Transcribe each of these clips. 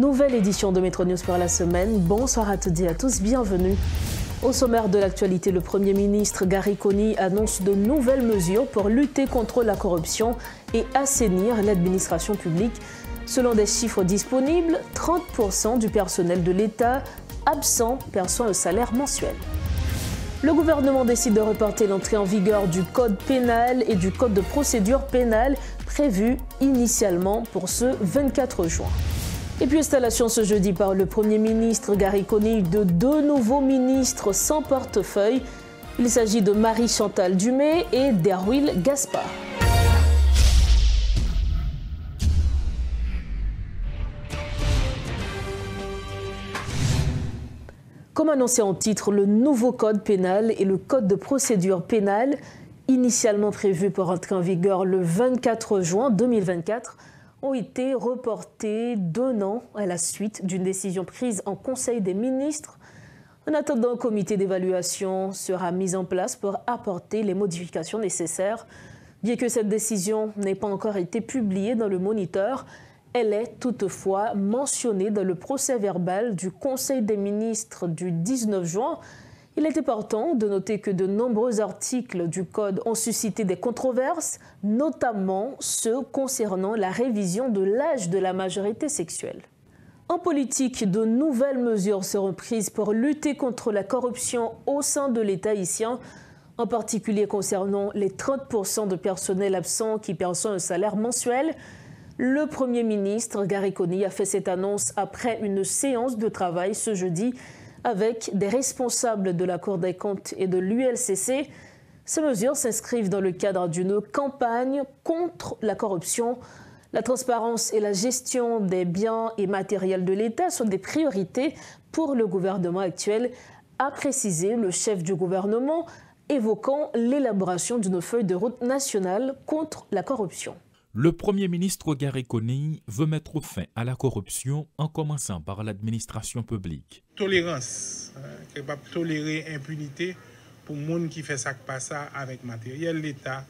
Nouvelle édition de Métro News pour la semaine. Bonsoir à toutes et à tous, bienvenue. Au sommaire de l'actualité, le Premier ministre Gary Conille annonce de nouvelles mesures pour lutter contre la corruption et assainir l'administration publique. Selon des chiffres disponibles, 30% du personnel de l'État absent perçoit un salaire mensuel. Le gouvernement décide de reporter l'entrée en vigueur du code pénal et du code de procédure pénale prévu initialement pour ce 24 juin. Et puis installation ce jeudi par le Premier ministre Gary Conille de deux nouveaux ministres sans portefeuille. Il s'agit de Marie-Chantal Dumé et d'Erwil Gaspard. Comme annoncé en titre, le nouveau code pénal et le code de procédure pénale, initialement prévus pour entrer en vigueur le 24 juin 2024, ont été reportés d'un an à la suite d'une décision prise en Conseil des ministres. En attendant, un comité d'évaluation sera mis en place pour apporter les modifications nécessaires. Bien que cette décision n'ait pas encore été publiée dans le Moniteur, elle est toutefois mentionnée dans le procès-verbal du Conseil des ministres du 19 juin. Il est important de noter que de nombreux articles du Code ont suscité des controverses, notamment ceux concernant la révision de l'âge de la majorité sexuelle. En politique, de nouvelles mesures seront prises pour lutter contre la corruption au sein de l'État haïtien, en particulier concernant les 30% de personnel absent qui perçoit un salaire mensuel. Le Premier ministre Gary Conille a fait cette annonce après une séance de travail ce jeudi avec des responsables de la Cour des comptes et de l'ULCC. Ces mesures s'inscrivent dans le cadre d'une campagne contre la corruption. La transparence et la gestion des biens et matériels de l'État sont des priorités pour le gouvernement actuel, a précisé le chef du gouvernement, évoquant l'élaboration d'une feuille de route nationale contre la corruption. Le Premier ministre Gary Conille veut mettre fin à la corruption en commençant par l'administration publique. Tolérance, capable de tolérer impunité pour les gens qui fait ça que pas ça avec matériel l'État,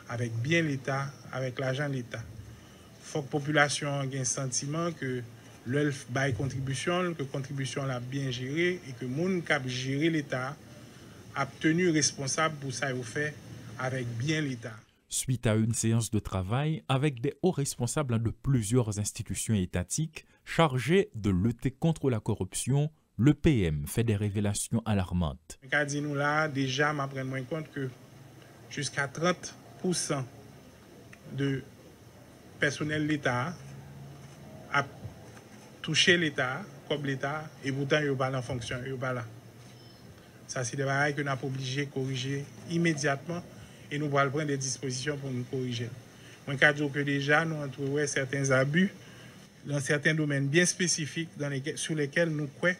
avec bien l'État, avec l'argent de l'État. Il faut que la population ait un sentiment que l'ELF baille contribution, que la contribution l'a bien gérée et que les gens qui ont géré l'État a tenu responsable pour ça qu'ils fait avec bien l'État. Suite à une séance de travail avec des hauts responsables de plusieurs institutions étatiques chargées de lutter contre la corruption, le PM fait des révélations alarmantes. Nous là, déjà, je prends moins compte que jusqu'à 30% de personnel de l'État a touché l'État, comme l'État, et pourtant, il n'y a pas en fonction, il n'y a pas là. Ça, c'est des choses que nous sommes obligés de corriger immédiatement. Et nous allons prendre des dispositions pour nous corriger. Moi, je dis que déjà, nous avons trouvé certains abus dans certains domaines bien spécifiques sur lesquels nous croyons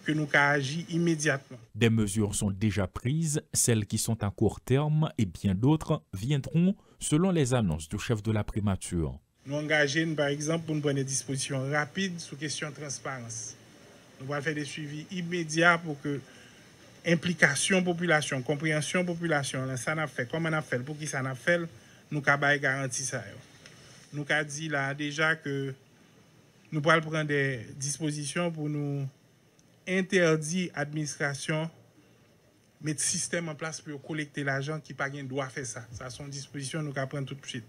que nous avons agi immédiatement. Des mesures sont déjà prises, celles qui sont à court terme et bien d'autres viendront selon les annonces du chef de la primature. Nous engageons, par exemple, pour nous prendre des dispositions rapides sur la question de transparence. Nous allons faire des suivis immédiats pour que implication population, compréhension population, ça n'a fait, comment on a fait, pour qui ça n'a fait, nous avons garanti ça. Nous avons dit là déjà que nous allons prendre des dispositions pour nous interdire l'administration, mettre système en place pour collecter l'argent qui pas gain doit faire ça. Ça sont dispositions nous allons prendre tout de suite.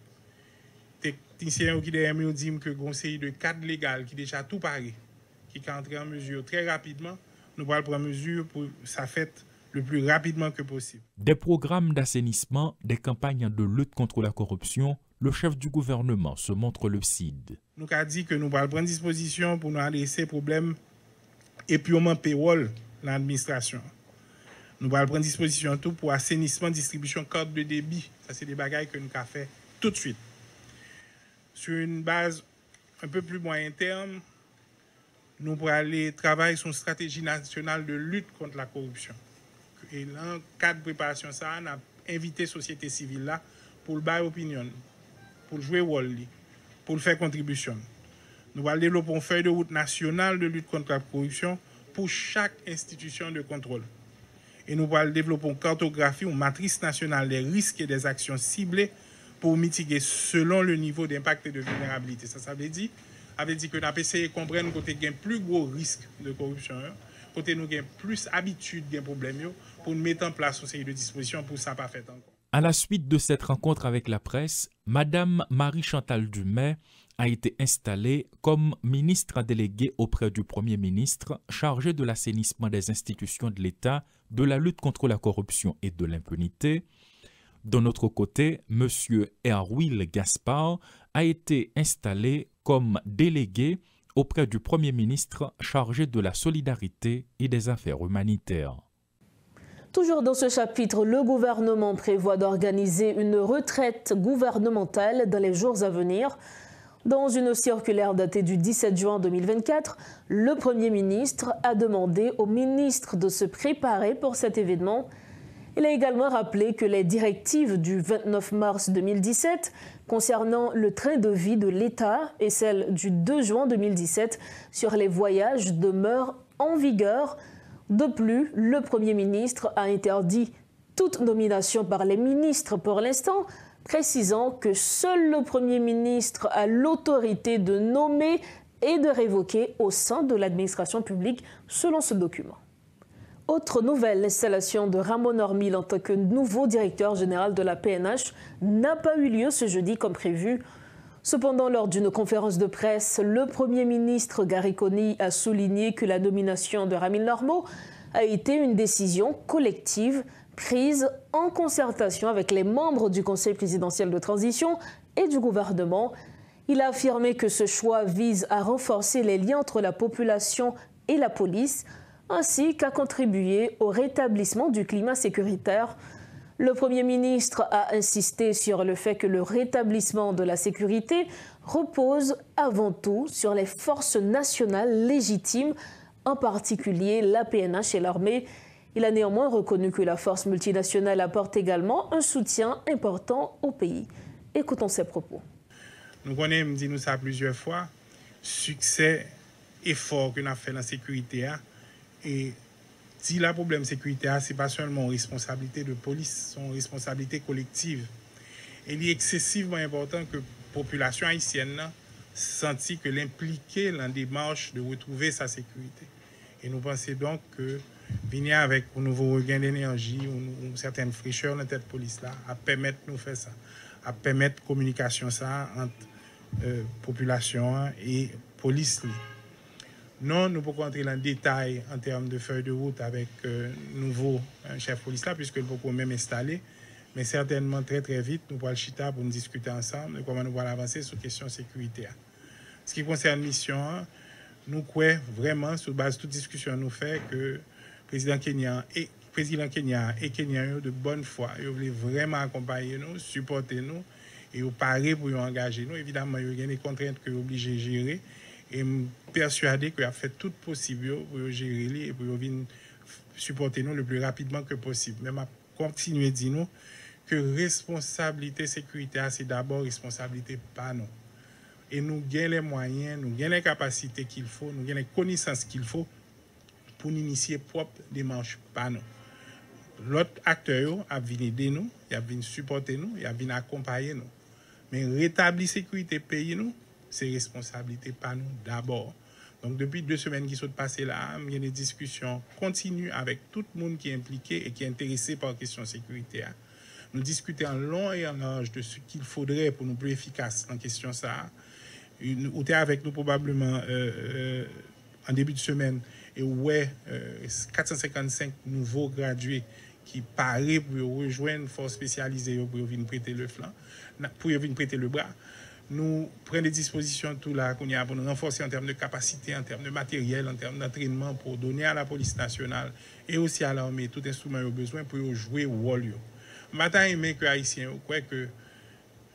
Techniciens qui derrière nous disent que le conseil de cadre légal qui déjà tout paré, qui est entré en mesure très rapidement. Nous allons prendre mesure pour ça fait le plus rapidement que possible. Des programmes d'assainissement, des campagnes de lutte contre la corruption, le chef du gouvernement se montre lucide. Nous avons dit que nous allons prendre disposition pour nous adresser problème épurement payroll dans l'administration. Nous allons prendre disposition tout pour assainissement, distribution, carte de débit. Ça, c'est des bagages que nous avons fait tout de suite. Sur une base un peu plus moyen terme, nous pourrons aller travailler sur une stratégie nationale de lutte contre la corruption. Et dans le cadre de préparation, ça, on a invité la société civile là pour le bailler opinion, pour jouer rôle, pour le faire contribution. Nous allons développer une feuille de route nationale de lutte contre la corruption pour chaque institution de contrôle. Et nous allons développer une cartographie, une matrice nationale des risques et des actions ciblées pour mitiguer selon le niveau d'impact et de vulnérabilité. Ça veut dire avait dit que nous avons essayé de comprendre côté gain plus gros risque de corruption, côté nous gain plus habitude, gain problème pour mettre en place une série de dispositions pour ça pas fait encore. À la suite de cette rencontre avec la presse, Madame Marie-Chantal Dumais a été installée comme ministre déléguée auprès du Premier ministre chargé de l'assainissement des institutions de l'État, de la lutte contre la corruption et de l'impunité. D'un autre côté, M. Erwil Gaspard a été installé comme délégué auprès du Premier ministre chargé de la solidarité et des affaires humanitaires. Toujours dans ce chapitre, le gouvernement prévoit d'organiser une retraite gouvernementale dans les jours à venir. Dans une circulaire datée du 17 juin 2024, le Premier ministre a demandé au ministre de se préparer pour cet événement. Il a également rappelé que les directives du 29 mars 2017 concernant le train de vie de l'État et celles du 2 juin 2017 sur les voyages demeurent en vigueur. De plus, le Premier ministre a interdit toute nomination par les ministres pour l'instant, précisant que seul le Premier ministre a l'autorité de nommer et de révoquer au sein de l'administration publique, selon ce document. Autre nouvelle, l'installation de Ramon Ormil en tant que nouveau directeur général de la PNH n'a pas eu lieu ce jeudi comme prévu. Cependant, lors d'une conférence de presse, le Premier ministre Gary Conille a souligné que la nomination de Ramil Normo a été une décision collective prise en concertation avec les membres du Conseil présidentiel de transition et du gouvernement. Il a affirmé que ce choix vise à renforcer les liens entre la population et la police, ainsi qu'à contribuer au rétablissement du climat sécuritaire. Le Premier ministre a insisté sur le fait que le rétablissement de la sécurité repose avant tout sur les forces nationales légitimes, en particulier la PNH et l'armée. Il a néanmoins reconnu que la force multinationale apporte également un soutien important au pays. Écoutons ses propos. Nous connaissons, dit nous ça plusieurs fois, succès, effort que nous avons fait dans la sécurité. Et si le problème sécuritaire, ce n'est pas seulement une responsabilité de police, c'est une responsabilité collective. Et il est excessivement important que la population haïtienne sente que l'impliquer dans la démarche de retrouver sa sécurité. Et nous pensons donc que venir avec un nouveau regain d'énergie, une certaine fraîcheur dans la tête police là, à permettre de nous faire ça, à permettre la communication ça entre population et police. Non, nous pouvons entrer dans le détail en termes de feuille de route avec nouveau chef police là, puisque nous pouvons même installer. Mais certainement très très vite, nous pourrons le chita pour nous discuter ensemble de comment nous allons avancer sur la question sécuritaire. Ce qui concerne la mission, nous croyons vraiment, sur base de toute discussion nous fait, que le président Kenya et Kenyans de bonne foi, ils voulaient vraiment accompagner nous, supporter nous et parer pour engager nous. Évidemment, il y a des contraintes que nous sommes obligés de gérer. Et je suis persuadé qu'il a fait tout possible pour gérer et pour venir supporter nous le plus rapidement que possible. Mais je continue à dire nous que responsabilité sécuritaire, c'est d'abord responsabilité par nous. Et nous avons les moyens, nous avons les capacités qu'il faut, nous avons les connaissances qu'il faut pour initier propre démarche par nous. L'autre acteur a venu aider nous, il a venu supporter nous, il a venu accompagner nous. Mais rétablir la sécurité pays nous, c'est responsabilité par nous d'abord. Donc depuis 2 semaines qui sont passées là, il y a des discussions continues avec tout le monde qui est impliqué et qui est intéressé par la question sécuritaire. Nous discutons en long et en large de ce qu'il faudrait pour nous plus efficaces en question ça. Ou était avec nous probablement en début de semaine et ouais 455 nouveaux gradués qui paraissent pour rejoindre une force spécialisée pour venir prêter le flanc, pour venir prêter le bras. Nous prenons des dispositions tout là pour nous renforcer en termes de capacité, en termes de matériel, en termes d'entraînement pour donner à la police nationale et aussi à l'armée tout instrument qu'ils ont besoin pour jouer au rôle. Maintenant, aimé que les Haïtiens croient que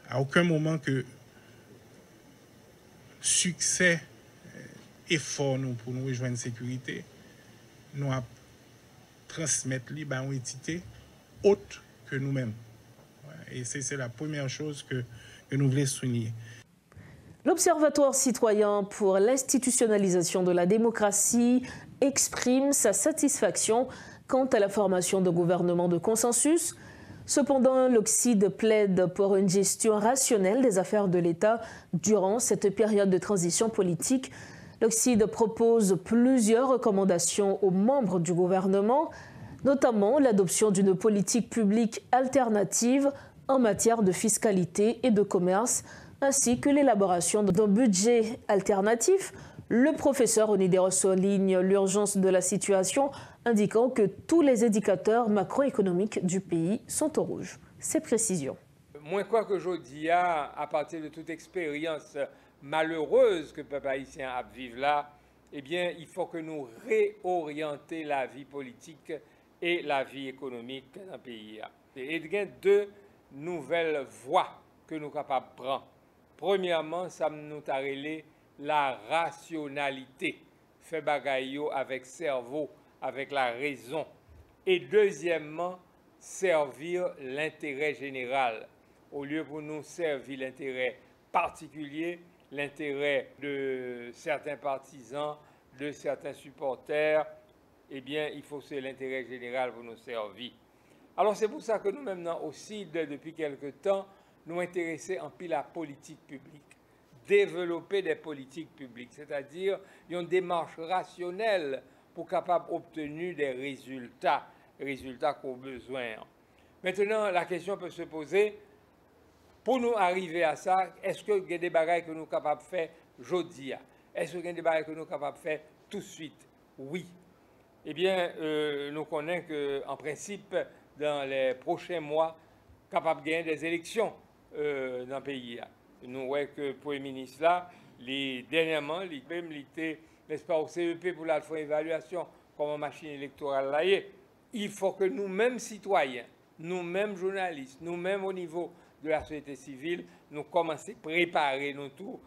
à aucun moment que succès effort nous pour nous rejoindre la sécurité, nous à transmettre une entité autre que nous-mêmes. Et c'est la première chose que nous voulons souligner. L'Observatoire citoyen pour l'institutionnalisation de la démocratie exprime sa satisfaction quant à la formation de gouvernements de consensus. Cependant, l'Occide plaide pour une gestion rationnelle des affaires de l'État durant cette période de transition politique. L'Occide propose plusieurs recommandations aux membres du gouvernement, notamment l'adoption d'une politique publique alternative en matière de fiscalité et de commerce, ainsi que l'élaboration d'un budget alternatif. Le professeur Onideros souligne l'urgence de la situation, indiquant que tous les indicateurs macroéconomiques du pays sont au rouge. Ces précisions. Moi, quoi qu'aujourd'hui, à partir de toute expérience malheureuse que le peuple haïtien a vécu là, eh bien, il faut que nous réorienter la vie politique et la vie économique dans le pays. Et il y a deux nouvelles voies que nous sommes capables de prendre. Premièrement, ça nous a relé la rationalité, fait bagaille avec cerveau, avec la raison. Et deuxièmement, servir l'intérêt général. Au lieu pour nous servir l'intérêt particulier, l'intérêt de certains partisans, de certains supporters, eh bien, il faut que c'est l'intérêt général pour nous servir. Alors, c'est pour ça que nous-mêmes, aussi, depuis quelque temps, nous intéressons en pile à la politique publique. Développer des politiques publiques, c'est-à-dire une démarche rationnelle pour capable d'obtenir des résultats qu'on a besoin. Maintenant, la question peut se poser, pour nous arriver à ça, est-ce qu'il y a des bagages que nous sommes capables de faire aujourd'hui? Est-ce qu'il y a des bagages que nous sommes capables de faire tout de suite? Oui. Eh bien, nous connaissons qu'en principe, dans les prochains mois, capables de gagner des élections dans le pays. Nous voyons que le Premier ministre, là, dernièrement, il était, n'est-ce pas, au CEP pour la faire évaluation comme une machine électorale là. Il faut que nous-mêmes citoyens, nous-mêmes journalistes, nous-mêmes au niveau de la société civile, nous commençons à préparer nos tours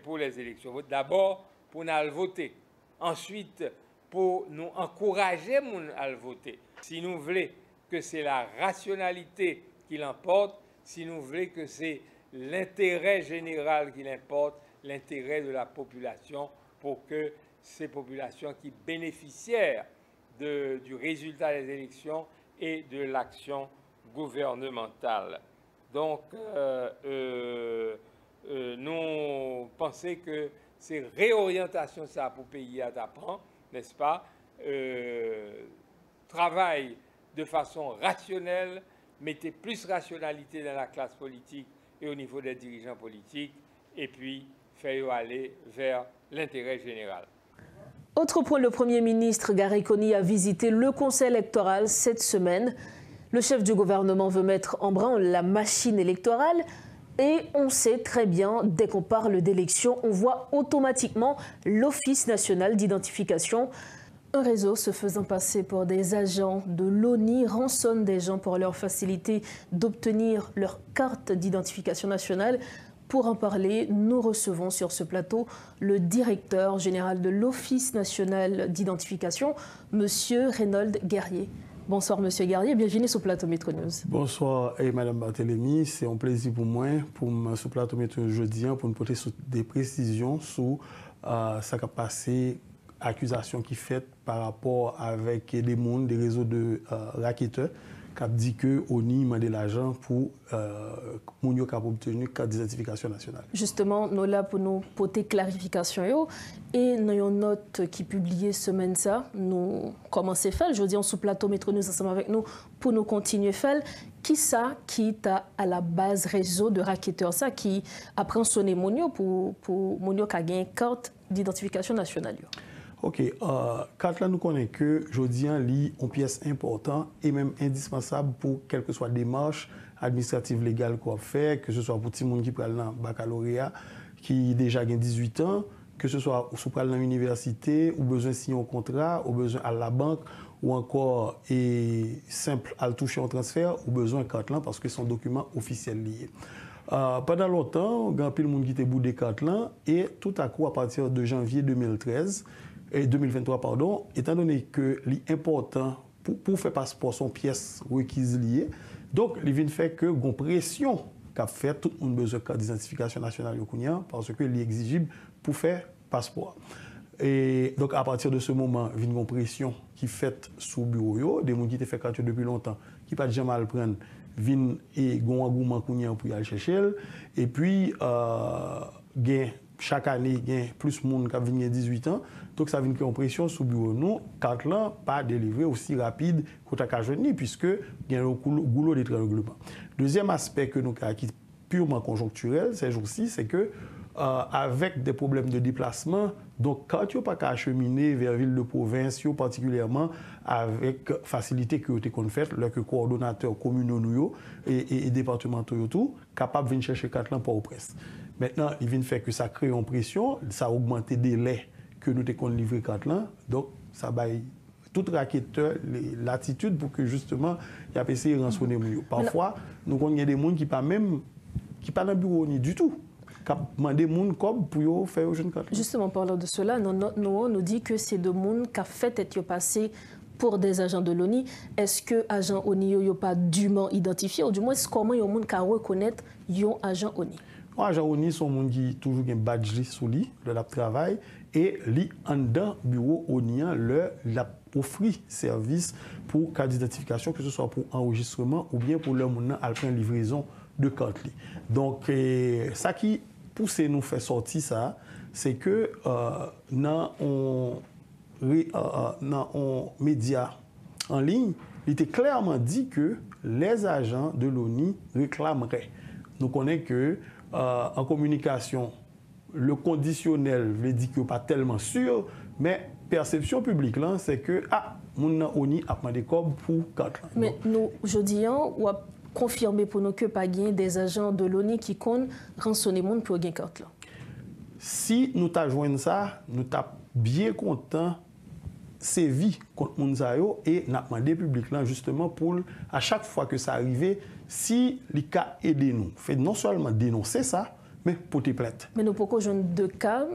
pour les élections. D'abord, pour nous voter. Ensuite, pour nous encourager à le voter. Si nous voulons que c'est la rationalité qui l'emporte, si nous voulons que c'est l'intérêt général qui l'importe, l'intérêt de la population, pour que ces populations qui bénéficiaient du résultat des élections et de l'action gouvernementale. Donc, nous pensons que c'est réorientation ça pour le pays à t'apprendre, n'est-ce pas? Travail de façon rationnelle, mettez plus rationalité dans la classe politique et au niveau des dirigeants politiques, et puis faire aller vers l'intérêt général. Autre point, le Premier ministre Gary Conille a visité le Conseil électoral cette semaine. Le chef du gouvernement veut mettre en branle la machine électorale et on sait très bien, dès qu'on parle d'élection, on voit automatiquement l'Office national d'identification. Un réseau se faisant passer pour des agents de l'ONI rançonne des gens pour leur faciliter d'obtenir leur carte d'identification nationale. Pour en parler, nous recevons sur ce plateau le directeur général de l'Office national d'identification, M. Reynold Guerrier. Bonsoir M. Guerrier, bienvenue sur plateau Metro News. Bonsoir Mme Barthélémy, c'est un plaisir pour moi, pour ce plateau Metro News jeudi, pour nous porter des précisions sur ce qui a passé, accusation qui fait par rapport avec des mondes, des réseaux de racketteurs, qui dit que ONI demande l'argent pour moun qui a obtenu carte d'identification nationale. Justement, nous là pour nous porter clarification et nous avons une note qui publiée semaine ça, nous commençons à faire. Je dis on sous plateau Metro News ensemble avec nous pour nous continuer à faire. Qui ça qui est à la base réseau de racketteurs ça qui apprend sonner monio pour monio qui a gagné carte d'identification nationale. Ok, carte là nous connaissons que jeudi lit une pièce importante et même indispensable pour quelle que soit démarche administrative légale qu'on fait, que ce soit pour tout le monde qui prend le baccalauréat, qui déjà a 18 ans, que ce soit sous dans l'université, ou besoin de signer un contrat, ou besoin à la banque, ou encore simple à toucher un transfert, ou besoin de carte là parce que c'est un document officiel lié. Pendant longtemps, il y a plein de monde qui était bout des cartes là, et tout à coup, à partir de janvier 2023, pardon, étant donné que l'important pour faire passeport son pièce requise liée, donc il vient faire que une pression qu'a fait tout le monde besoin de carte d'identification nationale parce que c'est exigible pour faire passeport. Et donc, à partir de ce moment, il y a une pression qui est faite sous le bureau, des gens qui ont fait carte depuis longtemps, qui n'ont pas jamais à le prendre, viennent et ont un engouement pour aller chercher. Et puis, chaque année, il y a plus de monde qui viennent 18 ans. Donc, ça vient créer une pression sous le bureau. Nous, carte là, pas délivré aussi rapide qu'on a jeune, puisque il y a un goulot d'étranglement. Deuxième aspect que nous avons, qui est purement conjoncturel ces jours-ci, c'est que avec des problèmes de déplacement, donc quand tu n'as pas qu'à acheminer vers ville de province, particulièrement avec facilité que tu as fait, le coordonnateur communaux et départementaux tout, capable de venir chercher 4 ans pour presse. Maintenant, il vient faire que ça crée une pression, ça augmente les délais que nous avons livré 4 ans, donc ça baille tout raquetteur l'attitude pour que justement il y a essayé de rançonner. Parfois, nous avons des gens qui pas même qui pas dans le bureau ni du tout. Qui demandent des gens pour faire aux jeunes cartes. Justement, parlant de cela, nous dit que c'est des gens qui ont fait être passés pour des agents de l'ONI. Est-ce que les agents ONI n'ont pas dûment identifié, ou du moins, comment il y a des gens qui reconnaissent les agents ONI? Les agents ONI sont des gens qui ont toujours un badge sous lui, leur travail, et li en dedans bureau ONI leur offre service pour cas d'identification, que ce soit pour enregistrement ou bien pour leur monde à prendre livraison de cartes. Donc, ça qui pousse nous faire sortir ça, c'est que dans un média en ligne, il était clairement dit que les agents de l'ONI réclameraient. Nous connaissons que en communication, le conditionnel veut dire qu'il n'est pas tellement sûr, mais perception publique, c'est que mon ONI a demandé pour 4 ans. Mais nous, aujourd'hui, on a confirmé pour nous que pas des agents de l'ONI qui comptent rançonner le monde pour gagner carte là. Si nous t'ajoignons ça, nous sommes bien contents sévi contre Mounzayo et nous avons demandé public là justement pour à chaque fois que ça arrivait, si les cas aident nous, fait non seulement dénoncer ça, mais porter plainte. Mais nous pouvons joindre deux cas,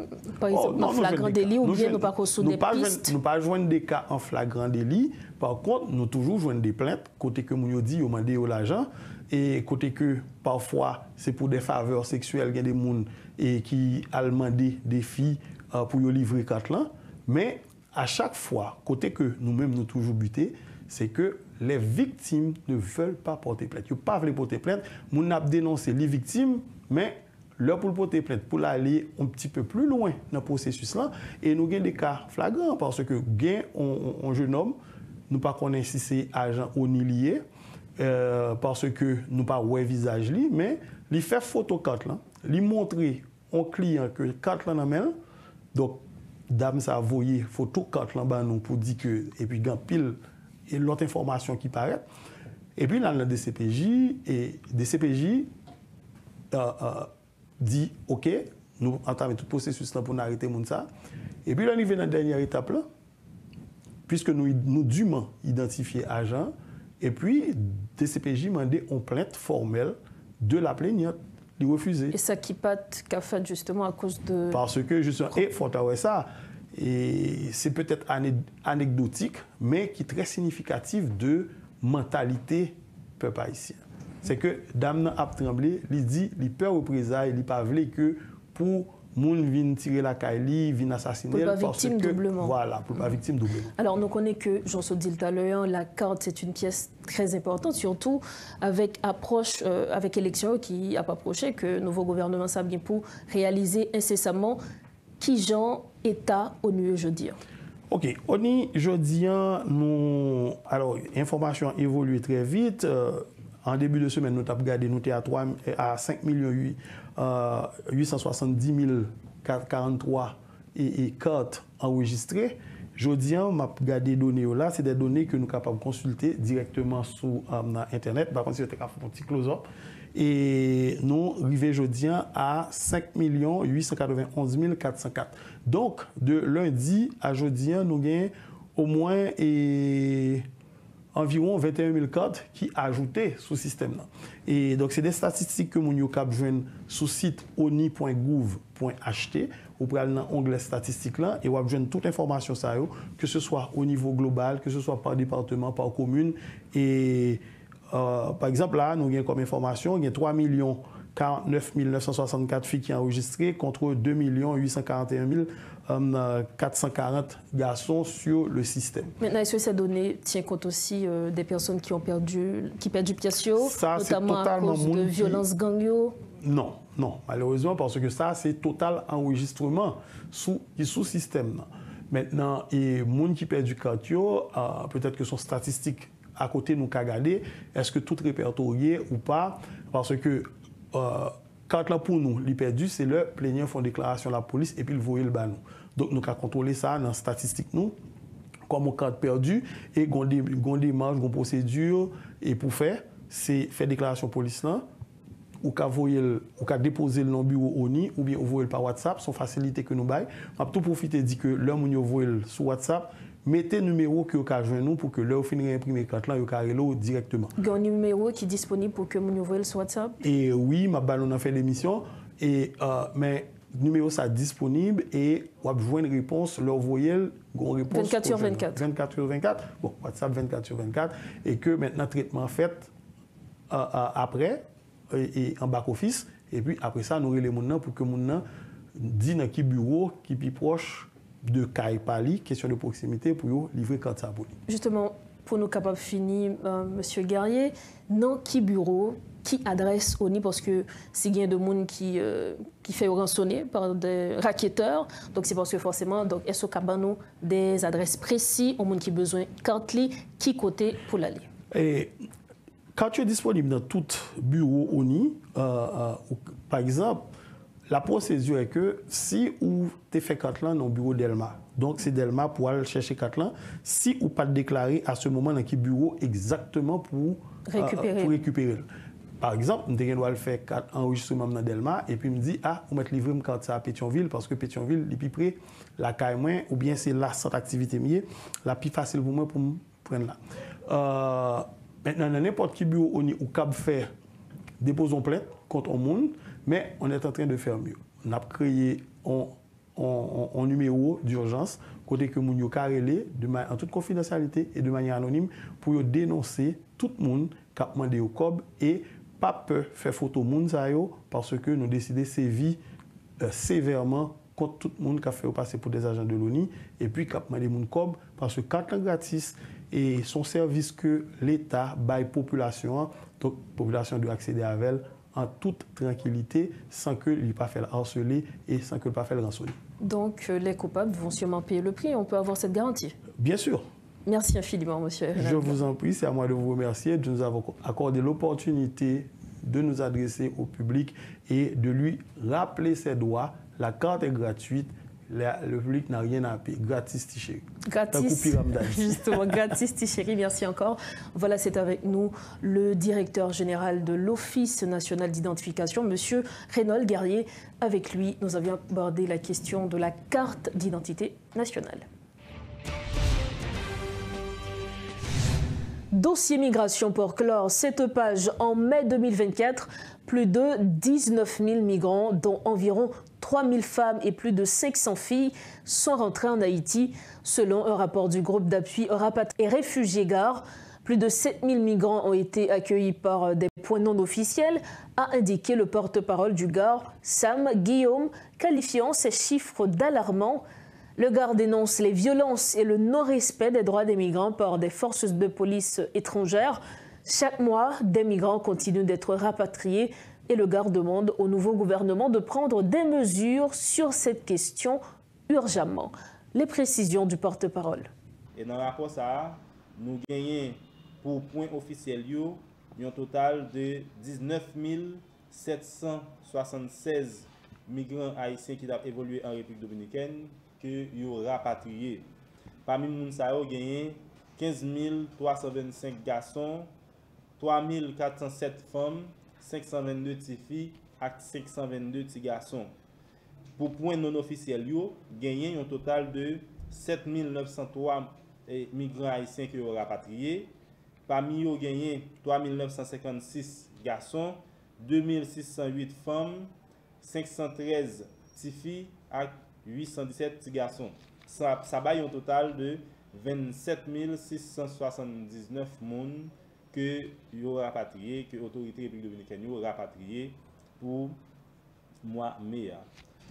par exemple en flagrant délit, ou bien nous pas sous des pistes. Nous pas joindre des cas en flagrant délit. Par contre, nous toujours joindre des plaintes côté que nous dit au mandé l'argent et côté que parfois c'est pour des faveurs sexuelles, il y a des gens qui a demandé des filles pour livrer 4 ans, mais à chaque fois côté que nous-mêmes nous toujours buté, c'est que les victimes ne veulent pas porter plainte. Ils ne veulent pas porter plainte. Nous avons dénoncé les victimes, mais leur pour porter plainte, pour aller un petit peu plus loin dans le processus là, et nous avons des cas flagrants parce que gain un jeune homme, nous pas connaître si c'est agent ONI lié, parce que nous pas ouais visage li, mais il fait photo carte là, il montrer au client que carte là nan donc dame ça voyer photo carte là ba nous pour dire que et puis gan pile et l'autre information qui paraît, et puis dans le DCPJ et DCPJ dit OK, nous entamons tout processus là pour arrêter ça. Et puis là, on arrive dans la dernière étape là, puisque nous dûment identifier agent, et puis DCPJ demandé une plainte formelle de la plaignante, il refusé. Et ça qui qu'a fait justement à cause de. Parce que justement, et faut avoir ça, et c'est peut-être anecdotique, mais qui est très significatif de mentalité peuple haïtien. C'est que Dame a tremblé, il dit, il peur représailles, il pas voulu que pour moun vienne tirer la caille, vienne assassiner parce victime que doublement. Voilà, pour pas victime doublement. Alors nous connaissons que Jean Sodil tout à l'heure, la carte c'est une pièce très importante, surtout avec approche avec élection qui a approché que le nouveau gouvernement ça bien pour réaliser incessamment qui Jean État ONU jeudi. OK, ONU jeudi nous alors information évolue très vite. En début de semaine, nous avons regardé, nous sommes à 5 870 043 cartes enregistrées. Jeudi, je vais regarder les données là. C'est des données que nous sommes capables de consulter directement sur Internet. Par contre, c'est un petit close-up. Et nous arrivons jeudi à 5 891 404. Donc, de lundi à jeudi, nous avons au moins environ 21 000 cartes qui ajoutées sous le système. Et donc, c'est des statistiques que nous avons joindre sur le site oni.gouv.ht. Vous prenez dans l'onglet statistiques là et vous avez toute information, que ce soit au niveau global, que ce soit par département, par commune. Et par exemple, là, nous avons comme information, il y a 3 49 964 filles qui ont enregistré contre 2 841 440 garçons sur le système. Maintenant, est-ce que ces données tiennent compte aussi des personnes qui perdent pièce, notamment à cause de violences gangio? Non, malheureusement, parce que ça, c'est total enregistrement sous système. Maintenant, et moun qui perd du cardio, peut-être que son statistique à côté nous qu'a regardé, est-ce que tout répertorié ou pas? Parce que quand là pour nous, les perdus, c'est le plaignant font déclaration à la police et puis le voyer le ban nous. Donc nous avons contrôlé ça dans la statistique nous, comme on cas perdu et on démarche, on procédure et pour faire, c'est faire déclaration police là. Ou qu'à déposer le nom bureau ONI ou bien envoyer par WhatsApp, sont facilités que nous baillons. On va tout profiter de que l'homme nous envoie sur WhatsApp, mettez numéro que vous avez nous pour que l'heure finir imprimer quand là vous avez directement. Il y a un numéro qui est disponible pour que vous envoyez sur WhatsApp? Et oui, on a fait l'émission et mais le numéro ça disponible et on va jouer une réponse, leur envoyer une réponse 24 sur 24. 24 sur 24. Bon, WhatsApp 24 sur 24 et que maintenant traitement fait après et en back-office. Et puis après ça, nous relèvons les gens pour que les gens disent dans quel bureau qui est plus proche de Kaipali, question de proximité, pour livrer quand ça. Justement, pour nous capables de finir, M. Guerrier, dans quel bureau, qui adresse ONI, parce que c'est bien de monde qui fait rançonner par des racketteurs, donc c'est parce que forcément, donc est-ce qu'on des adresses précises au monde qui a besoin de carte, qui côté pour l'aller? Quand tu es disponible dans tout bureau ONI, par exemple, la procédure est que si tu fais Catlan dans le bureau Delma, donc c'est Delma pour aller chercher Catlan, si ou pas déclaré à ce moment dans quel bureau exactement pour récupérer. Par exemple, je dois faire enregistrement dans Delma et puis me dit on va livrer une carte à Pétionville parce que Pétionville est plus près la caille moins ou bien c'est la centre activité mieux, la plus facile pour moi pour me prendre là. Maintenant, dans n'importe quel bureau on est au cap faire, déposons plainte contre un monde, mais on est en train de faire mieux. On a créé un numéro d'urgence, côté que moun yo carrelé en toute confidentialité et de manière anonyme pour dénoncer tout le monde qui a demandé au COB et pas peur faire photo moun sa yo parce que nous décidons de sévir sévèrement contre tout le monde qui a fait passer pour des agents de l'ONI et puis qui a demandé moun COB parce que carte gratis et son service que l'État baille population, donc population doit accéder à elle en toute tranquillité sans que il pas fait harceler et sans que il pas fait rançonner. Donc les coupables vont sûrement payer le prix, on peut avoir cette garantie? Bien sûr. Merci infiniment, monsieur. Je vous en prie, c'est à moi de vous remercier de nous avoir accordé l'opportunité de nous adresser au public et de lui rappeler ses droits. La carte est gratuite. Le public n'a rien à payer. Gratis, Tichéri. Gratis. Justement, gratis, Tichéri. Merci encore. Voilà, c'est avec nous le directeur général de l'Office national d'identification, M. Reynold Guerrier. Avec lui, nous avions abordé la question de la carte d'identité nationale. Dossier migration pour clore cette page en mai 2024. Plus de 19 000 migrants, dont environ 3 000 femmes et plus de 500 filles, sont rentrés en Haïti, selon un rapport du groupe d'appui Rapatriés et Réfugiés Gare. Plus de 7 000 migrants ont été accueillis par des points non officiels, a indiqué le porte-parole du Gare, Sam Guillaume, qualifiant ces chiffres d'alarmants. Le Gare dénonce les violences et le non-respect des droits des migrants par des forces de police étrangères. Chaque mois, des migrants continuent d'être rapatriés et le Gare demande au nouveau gouvernement de prendre des mesures sur cette question urgemment. Les précisions du porte-parole. Et dans le rapport, nous gagnons pour point officiel un total de 19 776 migrants haïtiens qui ont évolué en République dominicaine que nous rapatriés. Parmi nous, nous avons gagné 15 325 garçons, 3 407 femmes, 522 petites filles et 522 petits garçons. Pour point non officiel, nous avons gagné un total de 7 903 migrants haïtiens qui ont rapatriés. Parmi eux, nous avons gagné 3 956 garçons, 2 608 femmes, 513 petites filles et 817 petits garçons. Ça baille un total de 27 679 personnes que yo rapatrié, que l'autorité république dominicaine yo rapatrié pour mois mai.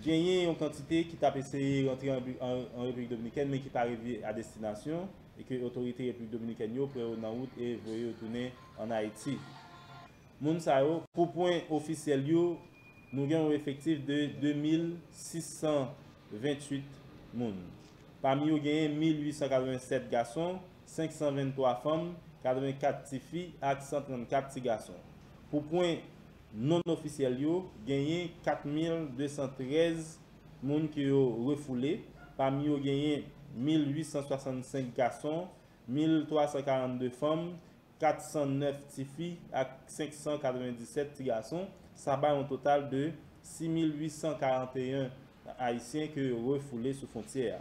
Gagné une quantité qui t'a essayé de rentrer en République dominicaine mais qui n'est pas arrivé à destination et que l'autorité République dominicaine est en route et veut retourner en Haïti. Moun sa yo, pour point officiel, nous avons un effectif de 2628 moun. Parmi eux, il y a 1887 garçons, 523 femmes, 84 petites filles et 134 petits garçons. Pour point non officiel, il y a 4213 moun qui ont refoulé. Parmi eux, il y a 1865 garçons, 1342 femmes, 409 petites filles et 597 petits garçons. Ça bat un total de 6841 Haïtiens qui ont refoulé sous frontière.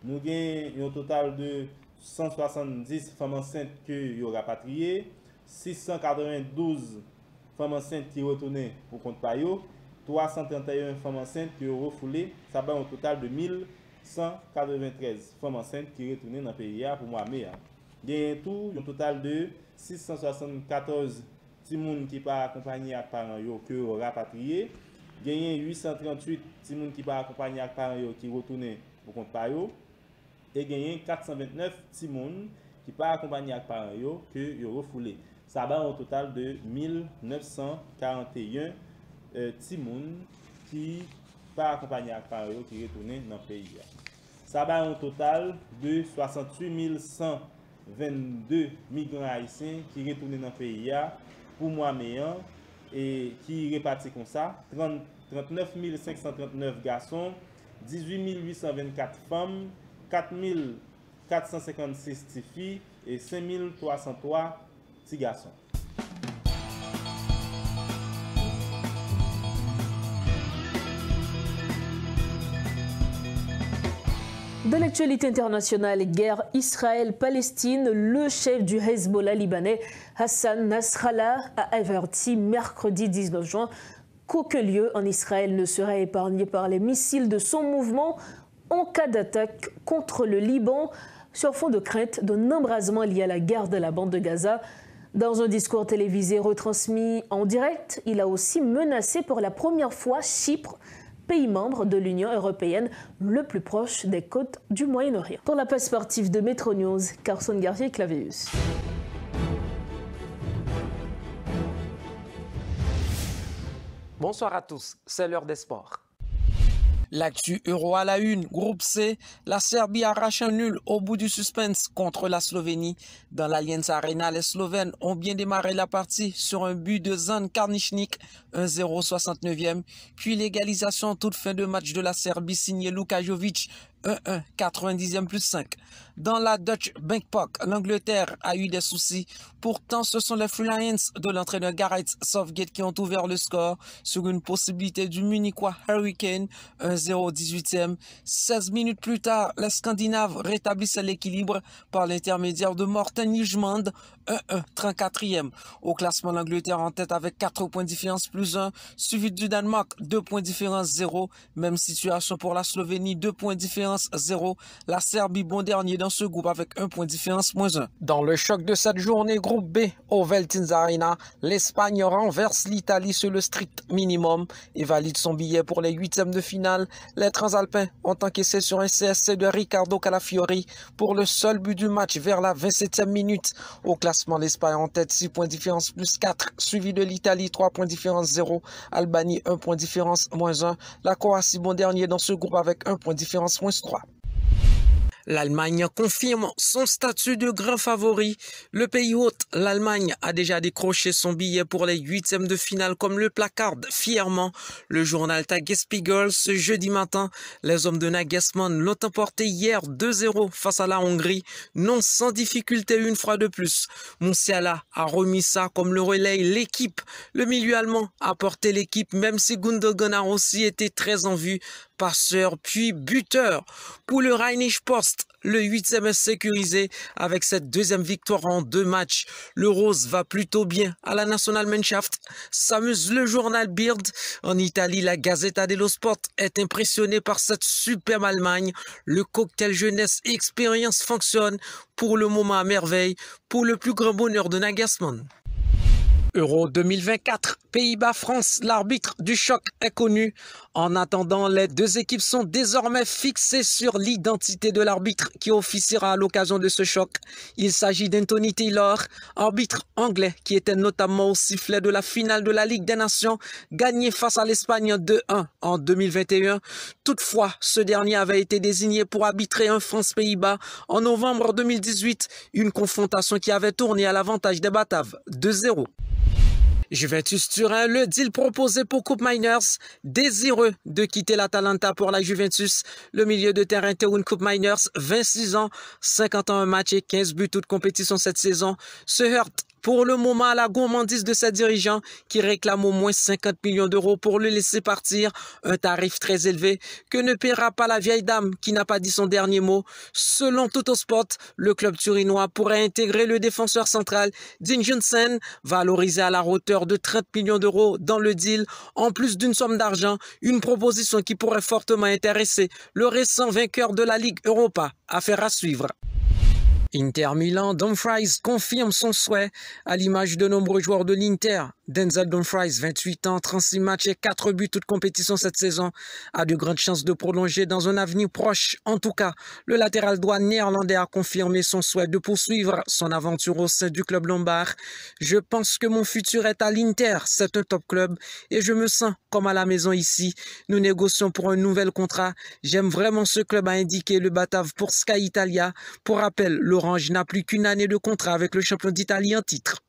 Nous avons un total de 170 femmes enceintes qui ont rapatriées, 692 femmes enceintes qui ont retourné pour compte payo, 331 femmes enceintes qui ont refoulé. Ça bat un total de 1193 femmes enceintes qui ont retourné dans le pays pour mois mai. Il y a un total de 674 petits moun qui pas accompagné avec parents qui ont rapatrié. Il y a 838 petits moun qui pas accompagné avec parents qui retourné pour compte payo. Et il y a 429 petits moun qui pas accompagné avec parents qui ont refoulé. Ça va un total de 1941 petits moun qui pas accompagné avec parents qui retourné dans le pays. Ça va un total de 68 122 migrants haïtiens qui retournent dans le pays pour mois mai et qui répartis comme ça 39 539 garçons, 18 824 femmes, 4 456 petites filles et 5 303 petits garçons. De l'actualité internationale, guerre Israël-Palestine, le chef du Hezbollah libanais, Hassan Nasrallah, a averti mercredi 19 juin qu'aucun lieu en Israël ne sera épargné par les missiles de son mouvement en cas d'attaque contre le Liban, sur fond de crainte d'un embrasement lié à la guerre de la bande de Gaza. Dans un discours télévisé retransmis en direct, il a aussi menacé pour la première fois Chypre, pays membre de l'Union européenne, le plus proche des côtes du Moyen-Orient. Pour la page sportive de Metro News, Carson Garcia-Claveus. Bonsoir à tous, c'est l'heure des sports. L'actu Euro à la une, groupe C, la Serbie arrache un nul au bout du suspense contre la Slovénie. Dans l'Allianz Arena, les Slovènes ont bien démarré la partie sur un but de Zan Karničnik, 1-0 69e, puis l'égalisation toute fin de match de la Serbie signée Luka Jovic, 1-1, 90e plus 5. Dans la Dutch Bank Puck, l'Angleterre a eu des soucis. Pourtant, ce sont les Free Lions de l'entraîneur Gareth Southgate qui ont ouvert le score sur une possibilité du Munichois Hurricane, 1-0 18e. 16 minutes plus tard, les Scandinaves rétablissaient l'équilibre par l'intermédiaire de Morten Nijmand, 1-1, 34e. Au classement, l'Angleterre en tête avec 4 points de différence plus 1, suivi du Danemark, 2 points de différence 0. Même situation pour la Slovénie, 2 points de différence 0. La Serbie, bon dernier dans ce groupe avec 1 point de différence moins 1. Dans le choc de cette journée, groupe B, au Veltins Arena, l'Espagne renverse l'Italie sur le strict minimum et valide son billet pour les huitièmes de finale. Les Transalpins ont encaissé sur un CSC de Riccardo Calafiori pour le seul but du match vers la 27e minute. Au classement, l'Espagne en tête 6 points de différence plus 4, suivi de l'Italie 3 points de différence 0, Albanie 1 point de différence moins 1, la Croatie bon dernier dans ce groupe avec 1 point de différence moins 3. L'Allemagne confirme son statut de grand favori. Le pays hôte, l'Allemagne, a déjà décroché son billet pour les huitièmes de finale comme le placarde fièrement le journal Tagesspiegel ce jeudi matin. Les hommes de Nagelsmann l'ont emporté hier 2-0 face à la Hongrie, non sans difficulté une fois de plus. Musiala a remis ça comme le relais l'équipe. Le milieu allemand a porté l'équipe même si Gundogan a aussi été très en vue. Passeur puis buteur. Pour le Rheinische Post, le 8e est sécurisé avec cette deuxième victoire en 2 matchs. Le rose va plutôt bien à la Nationalmannschaft. S'amuse le journal Bild. En Italie, la Gazzetta dello Sport est impressionnée par cette superbe Allemagne. Le cocktail jeunesse et expérience fonctionne pour le moment à merveille, pour le plus grand bonheur de Nagelsmann. Euro 2024, Pays-Bas-France, l'arbitre du choc est connu. En attendant, les deux équipes sont désormais fixées sur l'identité de l'arbitre qui officiera à l'occasion de ce choc. Il s'agit d'Anthony Taylor, arbitre anglais qui était notamment au sifflet de la finale de la Ligue des Nations, gagnée face à l'Espagne 2-1 en 2021. Toutefois, ce dernier avait été désigné pour arbitrer un France-Pays-Bas en novembre 2018, une confrontation qui avait tourné à l'avantage des Bataves 2-0. Juventus Turin, le deal proposé pour Koop Meiners, désireux de quitter l'Atalanta pour la Juventus. Le milieu de terrain Teun Koop Meiners, 26 ans, 51 matchs et 15 buts toute compétition cette saison, se heurte pour le moment à la gourmandise de ses dirigeants qui réclament au moins 50 millions d'euros pour le laisser partir, un tarif très élevé que ne paiera pas la vieille dame qui n'a pas dit son dernier mot. Selon Tuttosport, le club turinois pourrait intégrer le défenseur central Dean Johnson, valorisé à la hauteur de 30 millions d'euros dans le deal, en plus d'une somme d'argent, une proposition qui pourrait fortement intéresser le récent vainqueur de la Ligue Europa. Affaire à suivre. Inter Milan, Dumfries confirme son souhait à l'image de nombreux joueurs de l'Inter. Denzel Dumfries, 28 ans, 36 matchs et 4 buts toute compétition cette saison, a de grandes chances de prolonger dans un avenir proche. En tout cas, le latéral droit néerlandais a confirmé son souhait de poursuivre son aventure au sein du club lombard. Je pense que mon futur est à l'Inter, c'est un top club et je me sens comme à la maison ici. Nous négocions pour un nouvel contrat. J'aime vraiment ce club, a indiqué le Batave pour Sky Italia. Pour rappel, l'Orange n'a plus qu'une année de contrat avec le champion d'Italie en titre.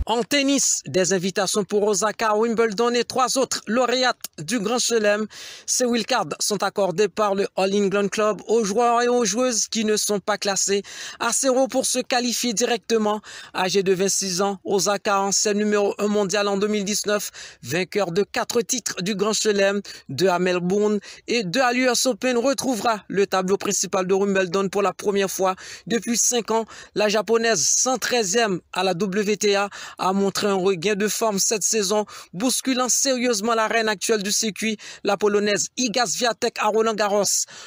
En tennis, des invitations pour Osaka, Wimbledon et 3 autres lauréates du Grand Chelem. Ces wildcards sont accordés par le All England Club aux joueurs et aux joueuses qui ne sont pas classés à 0 pour se qualifier directement. Âgé de 26 ans, Osaka, ancien numéro 1 mondial en 2019, vainqueur de 4 titres du Grand Chelem, 2 à Melbourne et 2 à l'US Open, retrouvera le tableau principal de Wimbledon pour la première fois depuis 5 ans. La japonaise 113e à la WTA a montré un regain de forme cette saison, bousculant sérieusement la reine actuelle du circuit, la polonaise Iga Swiatek à Roland-Garros.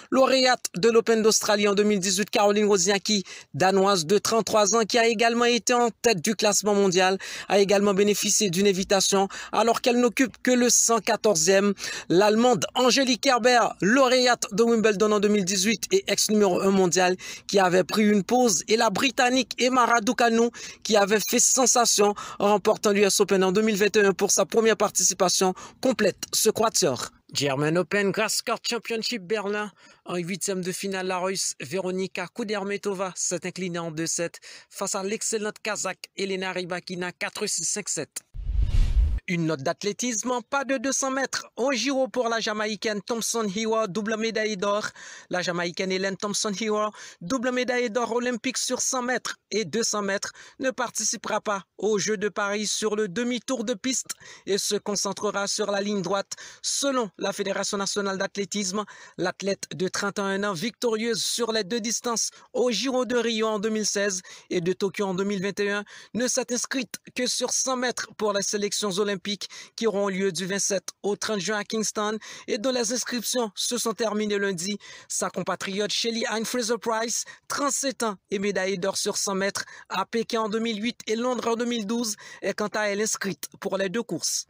Lauréate de l'Open d'Australie en 2018, Caroline Wozniacki, danoise de 33 ans qui a également été en tête du classement mondial, a également bénéficié d'une invitation alors qu'elle n'occupe que le 114e. L'Allemande Angélique Kerber, lauréate de Wimbledon en 2018 et ex-numéro 1 mondial, qui avait pris une pause, et la Britannique Emma Raducanu qui avait fait sensation remportant l'US Open en 2021 pour sa première participation complète ce quatuor. German Open Grass Court Championship Berlin. En 8e de finale, la Russe Veronika Kudermetova s'est inclinée en 2-7 face à l'excellente Kazakh Elena Rybakina 4-6-5-7. Une note d'athlétisme, pas de 200 mètres au Giro pour la Jamaïcaine Thompson-Hewer, double médaille d'or. La Jamaïcaine Hélène Thompson-Hewer, double médaille d'or olympique sur 100 mètres et 200 mètres, ne participera pas aux Jeux de Paris sur le demi-tour de piste et se concentrera sur la ligne droite. Selon la Fédération nationale d'athlétisme, l'athlète de 31 ans victorieuse sur les 2 distances au Giro de Rio en 2016 et de Tokyo en 2021 ne s'est inscrite que sur 100 mètres pour les sélections olympiques qui auront lieu du 27 au 30 juin à Kingston et dont les inscriptions se sont terminées lundi. Sa compatriote Shelly Ann Fraser-Price, 37 ans et médaillée d'or sur 100 mètres à Pékin en 2008 et Londres en 2012, est quant à elle inscrite pour les 2 courses.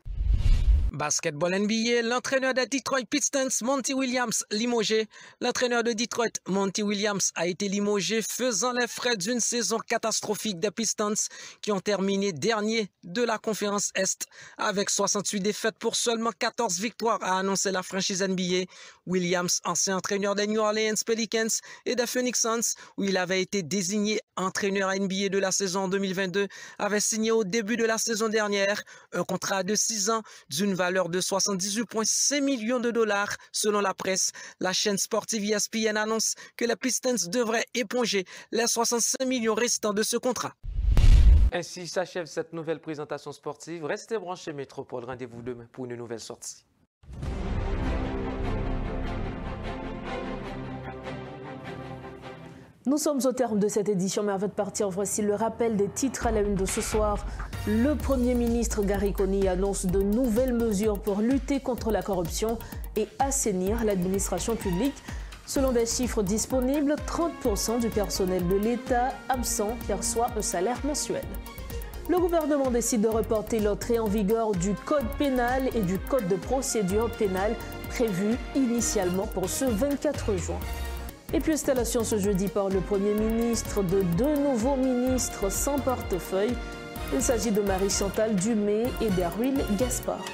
Basketball NBA, l'entraîneur des Detroit Pistons, Monty Williams, limogé. L'entraîneur de Detroit, Monty Williams, a été limogé, faisant les frais d'une saison catastrophique des Pistons qui ont terminé dernier de la conférence Est avec 68 défaites pour seulement 14 victoires, a annoncé la franchise NBA. Williams, ancien entraîneur des New Orleans Pelicans et des Phoenix Suns, où il avait été désigné entraîneur NBA de la saison 2022, avait signé au début de la saison dernière un contrat de 6 ans d'une valeur de 78,5 millions de dollars selon la presse. La chaîne sportive ESPN annonce que les Pistons devraient éponger les 65 millions restants de ce contrat. Ainsi s'achève cette nouvelle présentation sportive. Restez branchés Métropole. Rendez-vous demain pour une nouvelle sortie. Nous sommes au terme de cette édition, mais avant de partir, voici le rappel des titres à la une de ce soir. Le Premier ministre Gary Coney annonce de nouvelles mesures pour lutter contre la corruption et assainir l'administration publique. Selon des chiffres disponibles, 30% du personnel de l'État absent perçoit un salaire mensuel. Le gouvernement décide de reporter l'entrée en vigueur du code pénal et du code de procédure pénale prévu initialement pour ce 24 juin. Et puis installation ce jeudi par le Premier ministre de 2 nouveaux ministres sans portefeuille. Il s'agit de Marie-Chantal Dumais et d'Erwin Gaspard.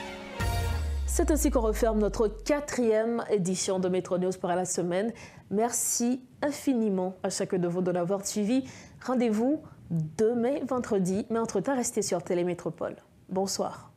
C'est ainsi qu'on referme notre 4e édition de Metro News pour la semaine. Merci infiniment à chacun de vous de l'avoir suivi. Rendez-vous demain vendredi, mais entre-temps, restez sur Télémétropole. Bonsoir.